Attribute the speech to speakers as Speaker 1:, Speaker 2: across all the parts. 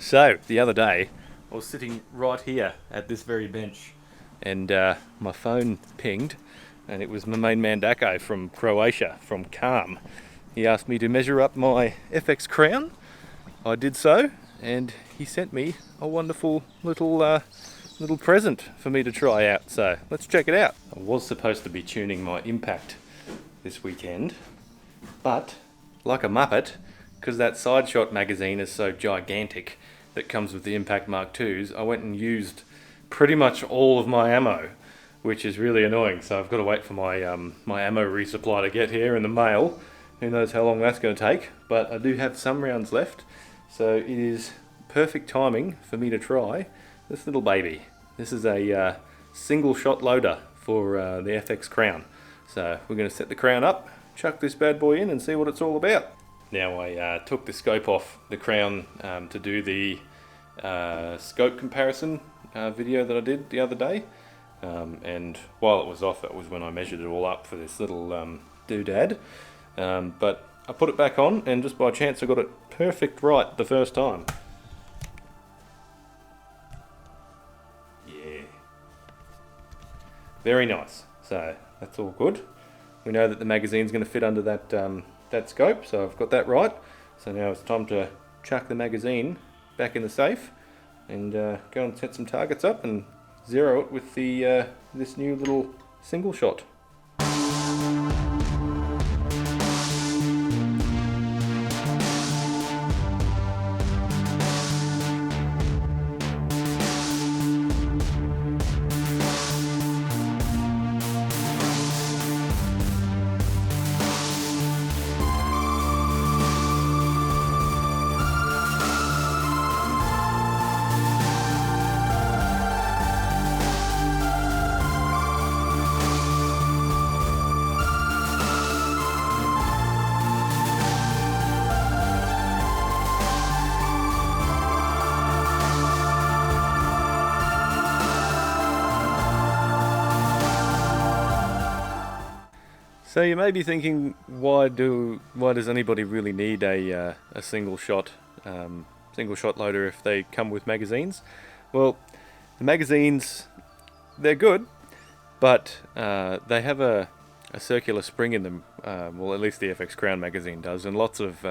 Speaker 1: So, the other day, I was sitting right here at this very bench, and my phone pinged, and it was my main man Dako from Croatia, from CARM. He asked me to measure up my FX crown. I did so, and he sent me a wonderful little present for me to try out. So, let's check it out. I was supposed to be tuning my impact this weekend, but like a muppet, because that side shot magazine is so gigantic that comes with the Impact Mark IIs, I went and used pretty much all of my ammo, which is really annoying. So I've got to wait for my my ammo resupply to get here in the mail. Who knows how long that's going to take, but I do have some rounds left, so it is perfect timing for me to try this little baby. This is a single shot loader for the FX Crown. So we're going to set the Crown up, chuck this bad boy in and see what it's all about. Now I took the scope off the Crown to do the scope comparison video that I did the other day, and while it was off, that was when I measured it all up for this little doodad. But I put it back on, and just by chance I got it perfect right the first time. Yeah, very nice. So that's all good. We know that the magazine's going to fit under that that scope, so I've got that right. So now it's time to chuck the magazine back in the safe and go and set some targets up and zero it with the this new little single shot. So you may be thinking, why does anybody really need a single shot loader if they come with magazines? Well, the magazines, they're good, but they have a circular spring in them. Well, at least the FX Crown magazine does, and lots of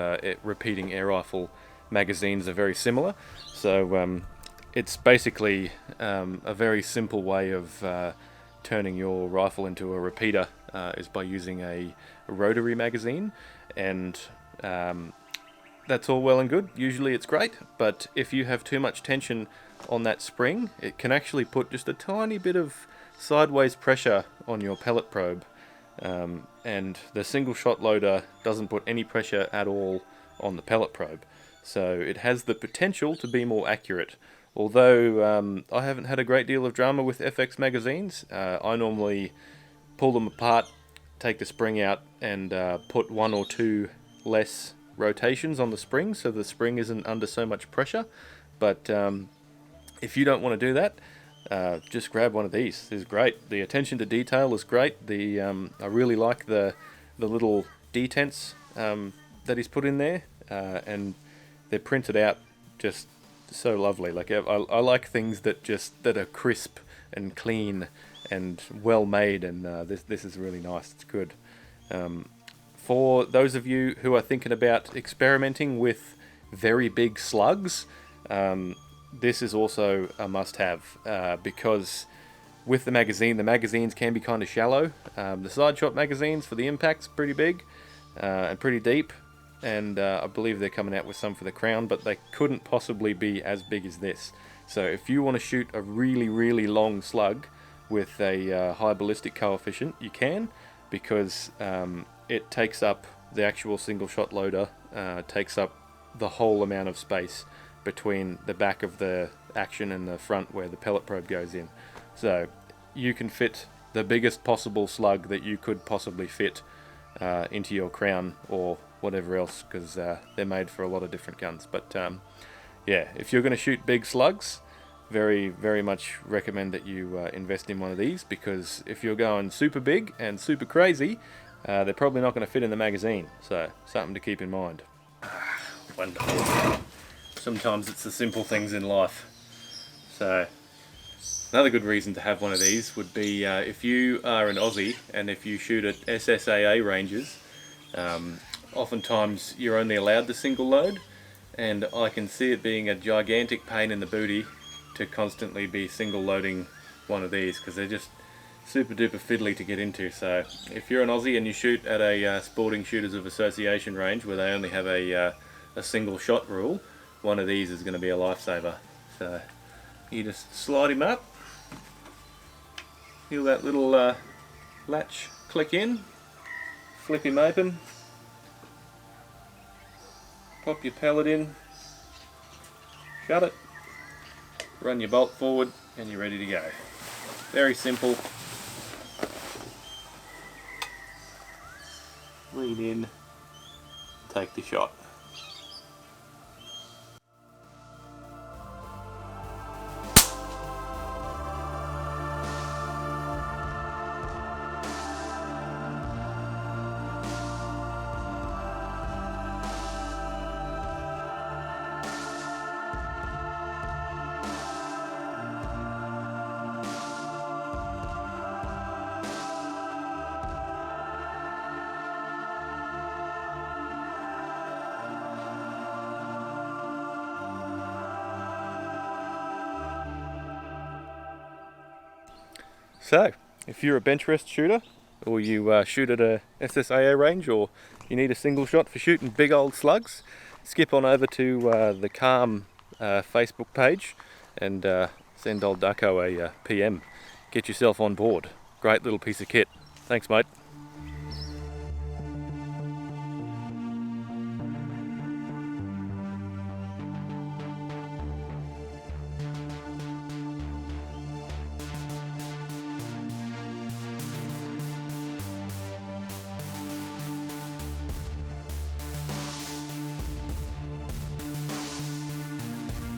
Speaker 1: repeating air rifle magazines are very similar. So it's basically a very simple way of turning your rifle into a repeater is by using a rotary magazine, and that's all well and good. Usually it's great, but if you have too much tension on that spring, it can actually put just a tiny bit of sideways pressure on your pellet probe, and the single shot loader doesn't put any pressure at all on the pellet probe, so it has the potential to be more accurate. Although I haven't had a great deal of drama with FX magazines, I normally pull them apart, take the spring out, and put one or two less rotations on the spring so the spring isn't under so much pressure. But if you don't want to do that, just grab one of these. It's great. The attention to detail is great. I really like the little detents that he's put in there, and they're printed out just so lovely. Like I like things that are crisp and clean and well made, and this is really nice. It's good. For those of you who are thinking about experimenting with very big slugs, this is also a must-have, because with the magazines can be kind of shallow. The side shot magazines for the Impact's pretty big and pretty deep, and I believe they're coming out with some for the Crown, but they couldn't possibly be as big as this. So if you want to shoot a really, really long slug with a high ballistic coefficient, you can, because it takes up, the actual single shot loader takes up the whole amount of space between the back of the action and the front where the pellet probe goes in. So you can fit the biggest possible slug that you could possibly fit into your Crown or whatever else, because they're made for a lot of different guns. But yeah, if you're going to shoot big slugs, very, very much recommend that you invest in one of these, because if you're going super big and super crazy, they're probably not going to fit in the magazine. So something to keep in mind. Wonderful. sometimes it's the simple things in life. So another good reason to have one of these would be if you are an Aussie and if you shoot at SSAA ranges, oftentimes you're only allowed the single load, and I can see it being a gigantic pain in the booty to constantly be single loading one of these, because they're just super duper fiddly to get into. So if you're an Aussie and you shoot at a Sporting Shooters of Association range where they only have a single shot rule, one of these is going to be a lifesaver. So you just slide him up, feel that little latch click in, flip him open, pop your pellet in, shut it, run your bolt forward, and you're ready to go. Very simple. Lean in, take the shot. So, if you're a bench rest shooter, or you shoot at a SSAA range, or you need a single shot for shooting big old slugs, skip on over to the CARM Facebook page and send old Ducko a PM. Get yourself on board. Great little piece of kit. Thanks, mate.